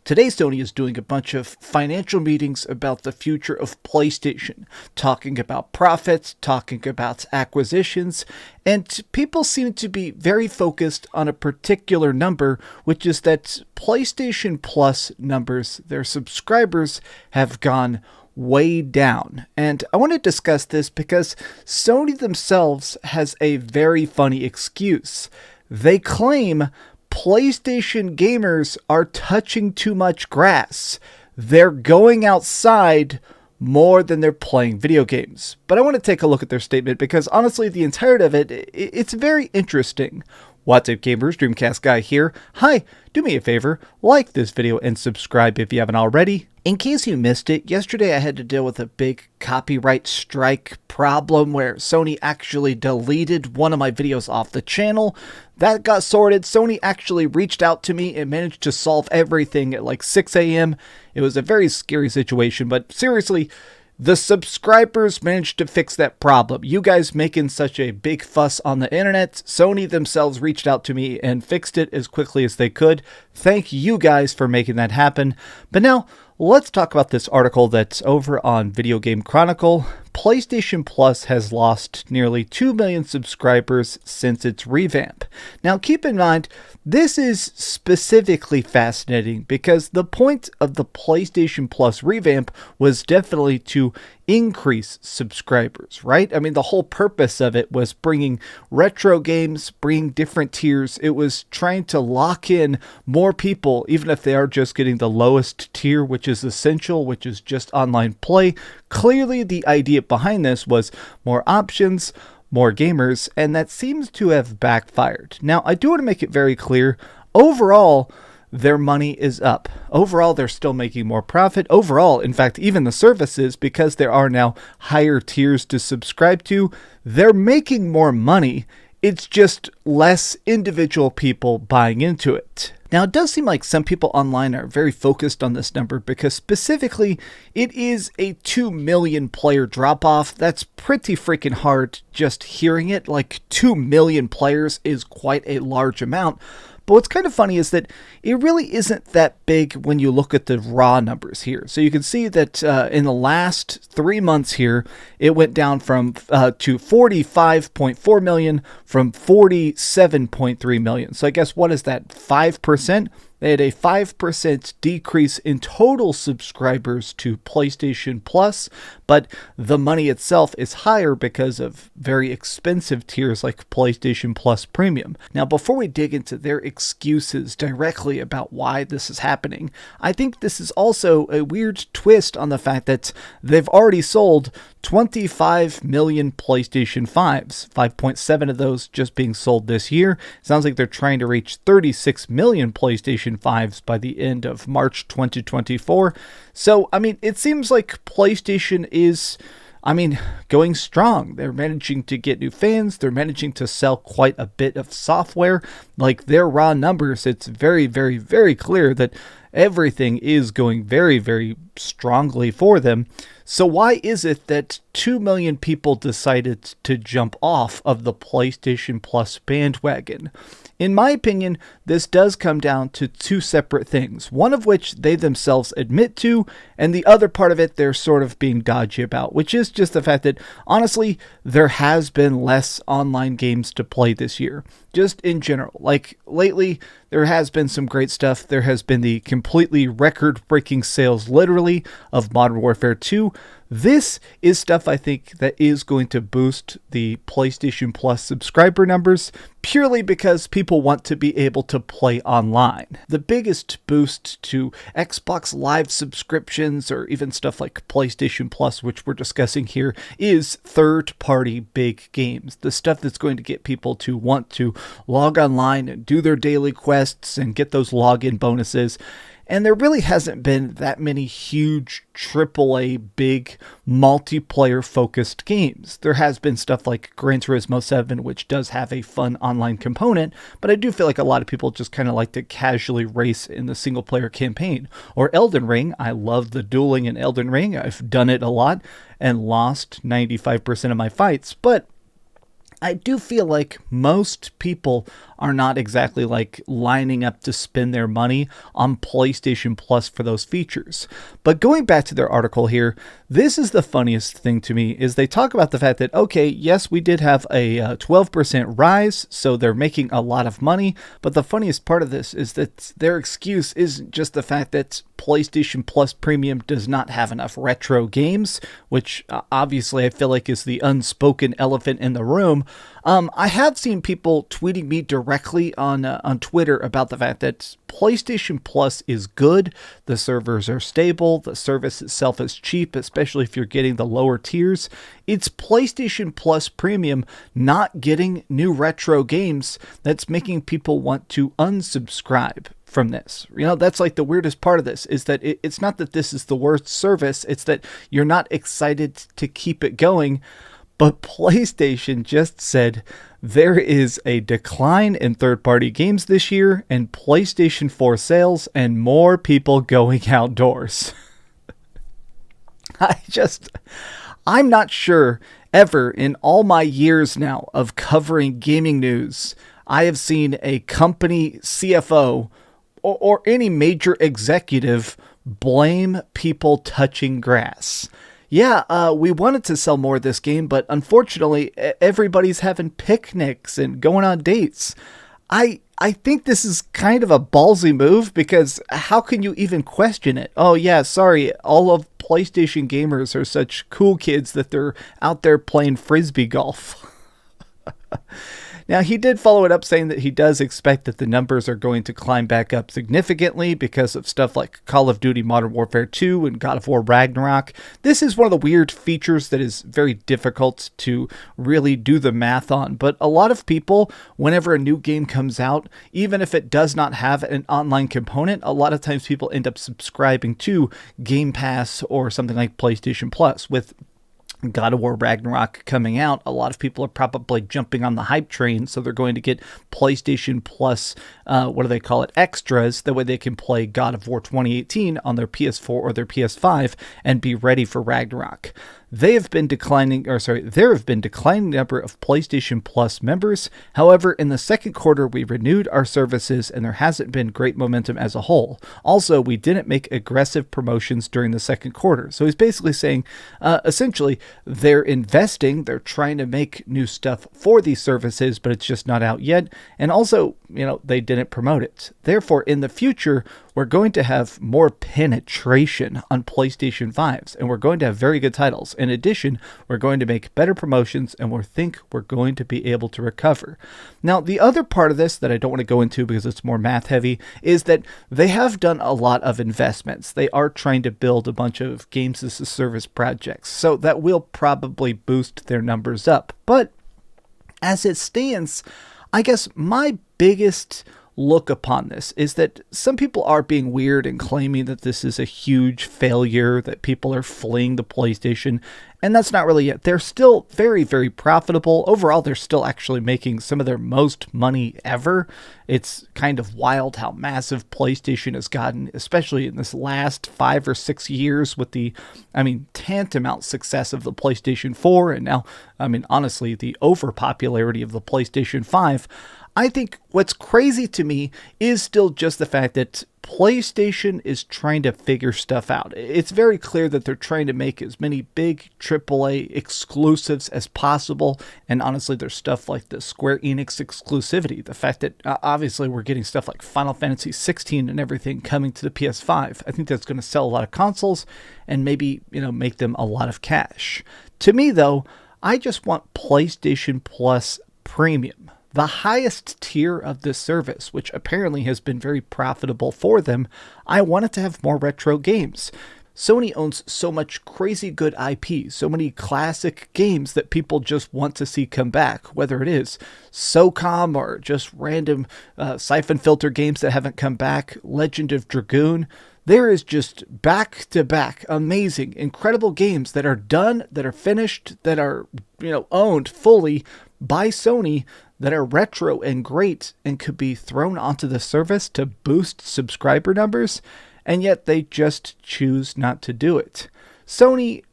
Today, Sony is doing a bunch of financial meetings about the future of PlayStation, talking about profits, talking about acquisitions, and people seem to be very focused on a particular number, which is that PlayStation Plus numbers, their subscribers, have gone way down. And I want to discuss this because Sony themselves has a very funny excuse. They claim PlayStation gamers are touching too much grass. They're going outside more than they're playing video games. But I want to take a look at their statement because honestly, the entirety of it's very interesting. What's up, gamers? DreamcastGuy here. Hi, do me a favor, like this video and subscribe if you haven't already. In case you missed it, yesterday I had to deal with a big copyright strike problem where Sony actually deleted one of my videos off the channel. That got sorted. Sony actually reached out to me and managed to solve everything at like 6 a.m. It was a very scary situation, but seriously, the subscribers managed to fix that problem. You guys making such a big fuss on the internet, Sony themselves reached out to me and fixed it as quickly as they could. Thank you guys for making that happen. But now, let's talk about this article that's over on Video Game Chronicle. PlayStation Plus has lost nearly 2 million subscribers since its revamp. Now keep in mind, this is specifically fascinating because the point of the PlayStation Plus revamp was definitely to increase subscribers, right? I mean, the whole purpose of it was bringing retro games, bringing different tiers. It was trying to lock in more people, even if they are just getting the lowest tier, which is essential, which is just online play. Clearly, the idea behind this was more options, more gamers, and that seems to have backfired. Now, I do want to make it very clear, overall, their money is up. Overall, they're still making more profit. Overall, in fact, even the services, because there are now higher tiers to subscribe to, they're making more money. It's just less individual people buying into it. Now, it does seem like some people online are very focused on this number because specifically, it is a 2 million player drop-off. That's pretty freaking hard just hearing it. Like 2 million players is quite a large amount. But what's kind of funny is that it really isn't that big when you look at the raw numbers here. So you can see that in the last 3 months here, it went down from to 45.4 million from 47.3 million. So I guess what is that, 5%? They had a 5% decrease in total subscribers to PlayStation Plus, but the money itself is higher because of very expensive tiers like PlayStation Plus Premium. Now, before we dig into their excuses directly about why this is happening, I think this is also a weird twist on the fact that they've already sold 25 million PlayStation 5s, 5.7 of those just being sold this year. Sounds like they're trying to reach 36 million PlayStation 5s by the end of March 2024. So, I mean, it seems like PlayStation is, going strong. They're managing to get new fans. They're managing to sell quite a bit of software. Like their raw numbers, it's very, very, very clear that everything is going very, very strongly for them. So why is it that 2 million people decided to jump off of the PlayStation Plus bandwagon? In my opinion, this does come down to two separate things, one of which they themselves admit to, and the other part of it they're sort of being dodgy about, which is just the fact that, honestly, there has been less online games to play this year. Just in general. Like, lately, there has been some great stuff. There has been the completely record-breaking sales, literally, of Modern Warfare 2. This is stuff I think that is going to boost the PlayStation Plus subscriber numbers purely because people want to be able to play online. The biggest boost to Xbox Live subscriptions or even stuff like PlayStation Plus, which we're discussing here, is third-party big games. The stuff that's going to get people to want to log online and do their daily quests and get those login bonuses. And there really hasn't been that many huge AAA big multiplayer focused games. There has been stuff like Gran Turismo 7, which does have a fun online component, but I do feel like a lot of people just kind of like to casually race in the single player campaign. Or Elden Ring. I love the dueling in Elden Ring. I've done it a lot and lost 95% of my fights, but I do feel like most people are not exactly like lining up to spend their money on PlayStation Plus for those features. But going back to their article here, this is the funniest thing to me is they talk about the fact that, okay, yes, we did have a 12% rise, so they're making a lot of money. But the funniest part of this is that their excuse isn't just the fact that PlayStation Plus Premium does not have enough retro games, which obviously I feel like is the unspoken elephant in the room. I have seen people tweeting me directly on Twitter about the fact that PlayStation Plus is good. The servers are stable. The service itself is cheap, especially if you're getting the lower tiers. It's PlayStation Plus Premium not getting new retro games that's making people want to unsubscribe from this. That's like the weirdest part of this is that it's not that this is the worst service. It's that you're not excited to keep it going. But PlayStation just said there is a decline in third-party games this year and PlayStation 4 sales and more people going outdoors. I'm not sure ever in all my years now of covering gaming news, I have seen a company CFO or any major executive blame people touching grass. Yeah, we wanted to sell more of this game, but unfortunately, everybody's having picnics and going on dates. I think this is kind of a ballsy move because how can you even question it? Oh yeah, sorry, all of PlayStation gamers are such cool kids that they're out there playing frisbee golf. Now, he did follow it up saying that he does expect that the numbers are going to climb back up significantly because of stuff like Call of Duty Modern Warfare 2 and God of War Ragnarok. This is one of the weird features that is very difficult to really do the math on, but a lot of people, whenever a new game comes out, even if it does not have an online component, a lot of times people end up subscribing to Game Pass or something like PlayStation Plus. With God of War Ragnarok coming out, a lot of people are probably jumping on the hype train, so they're going to get PlayStation Plus, what do they call it, extras, that way they can play God of War 2018 on their PS4 or their PS5 and be ready for Ragnarok. There have been declining number of PlayStation Plus members. However, in the second quarter, we renewed our services and there hasn't been great momentum as a whole. Also, we didn't make aggressive promotions during the second quarter. So he's basically saying, essentially, they're investing, they're trying to make new stuff for these services, but it's just not out yet. And also, they didn't promote it. Therefore, in the future, we're going to have more penetration on PlayStation 5s, and we're going to have very good titles. In addition, we're going to make better promotions, and we think we're going to be able to recover. Now, the other part of this that I don't want to go into because it's more math heavy is that they have done a lot of investments. They are trying to build a bunch of games as a service projects, so that will probably boost their numbers up. But as it stands, I guess my biggest look upon this is that some people are being weird and claiming that this is a huge failure, that people are fleeing the PlayStation, and that's not really it. They're still very, very profitable. Overall, they're still actually making some of their most money ever. It's kind of wild how massive PlayStation has gotten, especially in this last 5 or 6 years with the, tantamount success of the PlayStation 4, and now, honestly, the overpopularity of the PlayStation 5. I think what's crazy to me is still just the fact that PlayStation is trying to figure stuff out. It's very clear that they're trying to make as many big AAA exclusives as possible. And honestly, there's stuff like the Square Enix exclusivity. The fact that obviously we're getting stuff like Final Fantasy 16 and everything coming to the PS5. I think that's going to sell a lot of consoles and maybe, make them a lot of cash. To me, though, I just want PlayStation Plus Premium, the highest tier of this service, which apparently has been very profitable for them. I wanted to have more retro games. Sony owns so much crazy good IP, so many classic games that people just want to see come back, whether it is SOCOM or just random Siphon Filter games that haven't come back, Legend of Dragoon. There is just back-to-back amazing, incredible games that are done, that are finished, that are, owned fully by Sony, that are retro and great and could be thrown onto the service to boost subscriber numbers, and yet they just choose not to do it. Sony,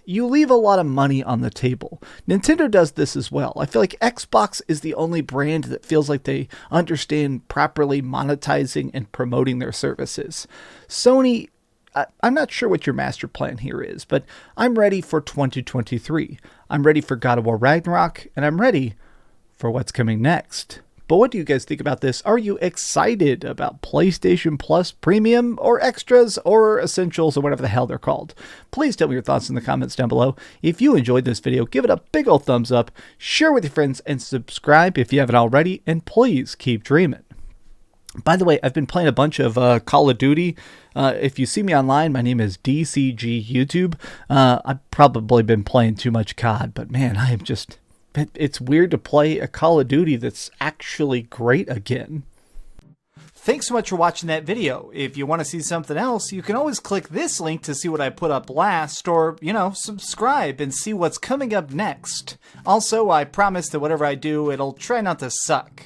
you leave a lot of money on the table. Nintendo does this as well. I feel like Xbox is the only brand that feels like they understand properly monetizing and promoting their services. Sony, I'm not sure what your master plan here is, but I'm ready for 2023. I'm ready for God of War Ragnarok, and I'm ready for what's coming next. But what do you guys think about this? Are you excited about PlayStation Plus Premium or Extras or Essentials or whatever the hell they're called? Please tell me your thoughts in the comments down below. If you enjoyed this video, give it a big old thumbs up, share with your friends, and subscribe if you haven't already, and please keep dreaming. By the way, I've been playing a bunch of Call of Duty. If you see me online, my name is DCG YouTube. I've probably been playing too much COD, but man, I am just... It's weird to play a Call of Duty that's actually great again. Thanks so much for watching that video. If you want to see something else, you can always click this link to see what I put up last, or, subscribe and see what's coming up next. Also, I promise that whatever I do, it'll try not to suck.